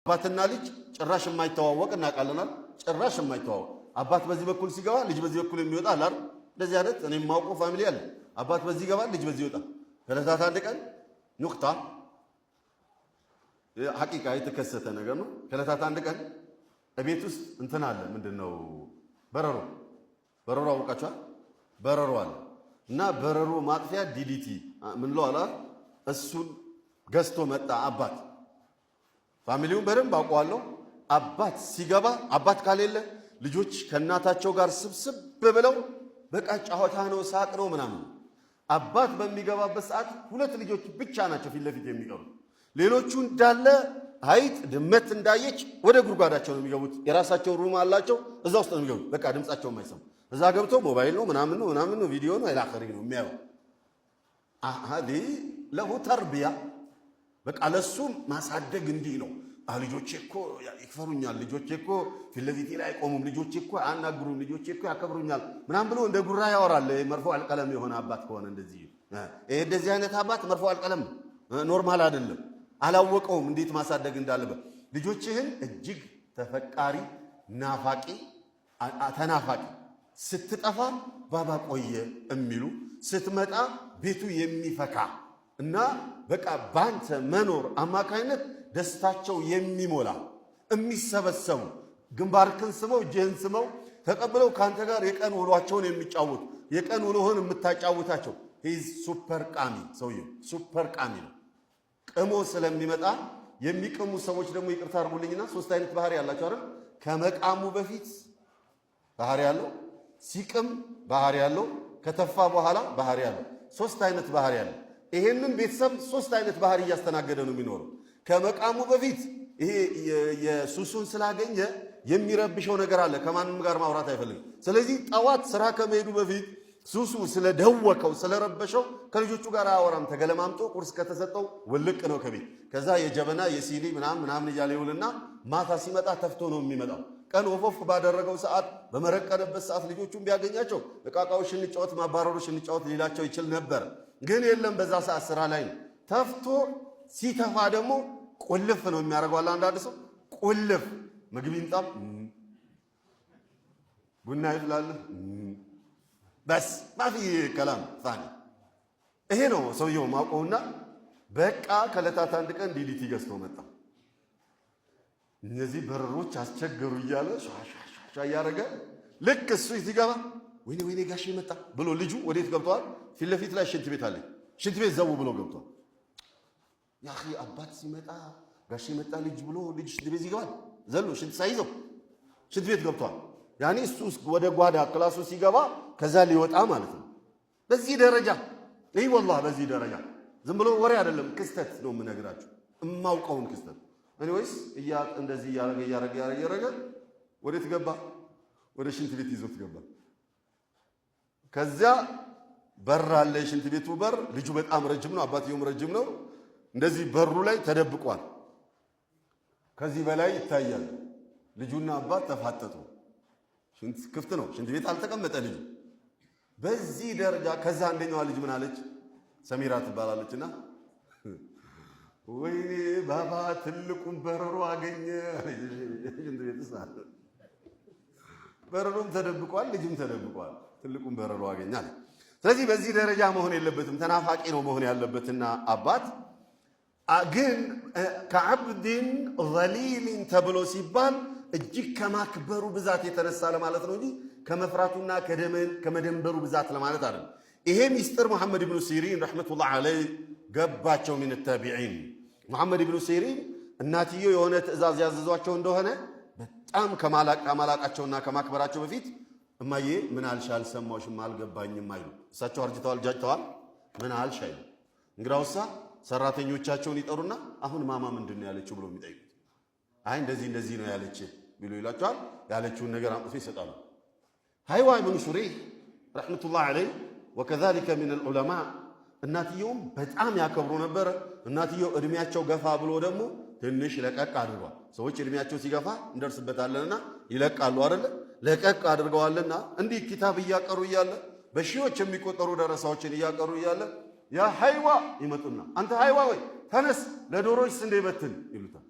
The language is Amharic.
አባትና ልጅ ጭራሽ የማይተዋወቅ እናውቃለናል። ጭራሽ የማይተዋወቅ አባት በዚህ በኩል ሲገባ ልጅ በዚህ በኩል የሚወጣ አላር እንደዚህ አይነት እኔ የማውቀው ፋሚሊ አለ። አባት በዚህ ይገባል፣ ልጅ በዚህ ይወጣ። ከለታት አንድ ቀን ኑክታ ሐቂቃ የተከሰተ ነገር ነው። ከለታት አንድ ቀን እቤት ውስጥ እንትን አለ። ምንድነው? በረሮ አውቃችኋል? በረሮ አለ እና በረሮ ማጥፊያ ዲዲቲ ምን ለው አላ እሱን ገዝቶ መጣ አባት። ፋሚሊውን በደንብ አውቀዋለሁ። አባት ሲገባ አባት ካሌለ ልጆች ከእናታቸው ጋር ስብስብ ብለው በቃ ጫወታ ነው፣ ሳቅ ነው ምናምን። አባት በሚገባበት ሰዓት ሁለት ልጆች ብቻ ናቸው ፊት ለፊት የሚቀሩ። ሌሎቹ እንዳለ አይጥ ድመት እንዳየች ወደ ጉድጓዳቸው ነው የሚገቡት። የራሳቸው ሩም አላቸው፣ እዛ ውስጥ ነው የሚገቡት። በቃ ድምጻቸውን የማይሰሙ እዛ ገብቶ ሞባይል ነው ምናምን ነው ቪዲዮ ነው አይላኸሪ ነው የሚያየው። አሃዲ ለሁ ተርቢያ በቃ ለሱ ማሳደግ እንዲህ ነው። ልጆቼ እኮ ይፈሩኛል፣ ልጆቼ እኮ ፊት ለፊቴ ላይ አይቆሙም፣ ልጆቼ እኮ አያናግሩም፣ ልጆቼ እኮ ያከብሩኛል ምናምን ብሎ እንደ ጉራ ያወራል። መርፎ አልቀለም የሆነ አባት ከሆነ እንደዚህ እንደዚህ አይነት አባት መርፎ አልቀለም ኖርማል አይደለም። አላወቀውም እንዴት ማሳደግ እንዳለበት። ልጆችህን እጅግ ተፈቃሪ፣ ናፋቂ፣ ተናፋቂ ስትጠፋ ባባ ቆየ የሚሉ ስትመጣ ቤቱ የሚፈካ እና በቃ ባንተ መኖር አማካይነት ደስታቸው የሚሞላ የሚሰበሰቡ ግንባርክን ስመው እጅህን ስመው ተቀብለው ካንተ ጋር የቀን ውሏቸውን የሚጫወቱ የቀን ውሎህን የምታጫውታቸው ሱፐር ቃሚ ሰውየው ሱፐር ቃሚ ነው። ቅሞ ስለሚመጣ የሚቅሙ ሰዎች ደግሞ ይቅርታ አድርጉልኝና ሶስት አይነት ባህሪ ያላቸው አይደል? ከመቃሙ በፊት ባህሪ ያለው፣ ሲቅም ባህሪ ያለው፣ ከተፋ በኋላ ባህሪ ያለው። ሶስት አይነት ባህሪ ያለው። ይሄንን ቤተሰብ ሶስት አይነት ባህሪ እያስተናገደ ነው የሚኖረው። ከመቃሙ በፊት ይሄ የሱሱን ስላገኘ የሚረብሸው ነገር አለ። ከማንም ጋር ማውራት አይፈልግም። ስለዚህ ጠዋት ስራ ከመሄዱ በፊት ሱሱ ስለደወከው ስለረበሸው ከልጆቹ ጋር አያወራም። ተገለማምጦ ቁርስ ከተሰጠው ውልቅ ነው ከቤት። ከዛ የጀበና የሲኒ ምናምን እያለ ይውልና ማታ ሲመጣ ተፍቶ ነው የሚመጣው። ቀን ወፎፍ ባደረገው ሰዓት በመረቀነበት ሰዓት ልጆቹን ቢያገኛቸው እቃቃው ሽንጫወት ማባረሩ ሽንጫወት ሊላቸው ይችል ነበር። ግን የለም በዛ ሰዓት ስራ ላይ ነው። ተፍቶ ሲተፋ ደግሞ ቁልፍ ነው የሚያደርገው። አንዳንድ ሰው ቁልፍ ምግብ ይምጣም ቡና ይፍላል በስ ማፊ ከላም ፋኒ። ይሄ ነው ሰውየው ማውቀውና በቃ ከለታት አንድ ቀን ዲዲቲ ገዝቶ መጣ። እነዚህ በረሮች አስቸገሩ እያለ ሻሻሻ እያደረገ ልክ እሱ ሲገባ ወይኔ ጋሼ መጣ ብሎ ልጁ ወዴት ገብቷል? ፊት ለፊት ላይ ሽንት ቤት አለ። ሽንት ቤት ዘው ብሎ ገብቷል። ያ አባት ሲመጣ ጋሼ መጣ ልጅ ብሎ ልጅ ሽንት ቤት ይገባል ዘሎ ሽንት ሳይዘው ሽንት ቤት ገብቷል። ያኔ እሱ ወደ ጓዳ ክላሱ ሲገባ ከዛ ሊወጣ ማለት ነው። በዚህ ደረጃ ይህ ወላሂ በዚህ ደረጃ ዝም ብሎ ወሬ አይደለም፣ ክስተት ነው የምነግራችሁ፣ እማውቀውን ክስተት። እኔስ እንደዚህ እያረገ ወዴት ገባ? ወደ ሽንት ቤት ይዞት ገባ። ከዚያ በር አለ፣ የሽንት ቤቱ በር። ልጁ በጣም ረጅም ነው፣ አባትየውም ረጅም ነው። እንደዚህ በሩ ላይ ተደብቋል። ከዚህ በላይ ይታያል። ልጁና አባት ተፋጠጡ። ሽንት ክፍት ነው፣ ሽንት ቤት አልተቀመጠ ልጁ በዚህ ደረጃ። ከዛ አንደኛዋ ልጅ ምን አለች? ሰሚራ ትባላለችና ወይኔ ባባ ትልቁን በረሮ አገኘ። ሽንት ቤት ሳለ በረሮም ተደብቋል፣ ልጅም ተደብቋል። ትልቁን በረሮ አገኛል። ስለዚህ በዚህ ደረጃ መሆን የለበትም። ተናፋቂ ነው መሆን ያለበትና አባት ግን ከዓብድን ዘሊልን ተብሎ ሲባል እጅግ ከማክበሩ ብዛት የተነሳ ለማለት ነው እንጂ ከመፍራቱና ከመደንበሩ ብዛት ለማለት አይደለም። ይሄ ሚስጥር መሐመድ ኢብኑ ሲሪን ረሕመቱላህ ዐለይህ ገባቸው። ሚን ታቢዒን መሐመድ ኢብኑ ሲሪን እናትየው የሆነ ትእዛዝ ያዘዟቸው እንደሆነ በጣም ከማላቃቸውና ከማክበራቸው በፊት እማዬ ምን አልሽ አልሰማሁሽም አልገባኝም አይሉ። እሳቸው አርጅተዋል ጃጅተዋል። ምን አልሽ አይሉ። እንግዳውሳ ሰራተኞቻቸውን ይጠሩና አሁን ማማ ምንድን ነው ያለችው ብሎ የሚጠይቁት። አይ እንደዚህ ነው ያለች ቢሉ ይላቸዋል። ያለችውን ነገር አምጥቶ ይሰጣሉ። ሃይዋ ኢብኑ ሹረይህ ረሕመቱላህ ዐለይህ ወከዛሊከ ሚን አልዑለማ እናትየውም በጣም ያከብሩ ነበር። እናትየው እድሜያቸው ገፋ ብሎ ደግሞ ትንሽ ለቀቅ አድርጓል። ሰዎች እድሜያቸው ሲገፋ እንደርስበታለንና ይለቃሉ አይደለ? ለቀቅ አድርገዋልና እንዲህ ኪታብ እያቀሩ እያለ በሺዎች የሚቆጠሩ ደረሳዎችን እያቀሩ እያለ ያ ሃይዋ ይመጡና አንተ ሃይዋ ወይ ተነስ ለዶሮች ስንዴ በትን ይሉታል።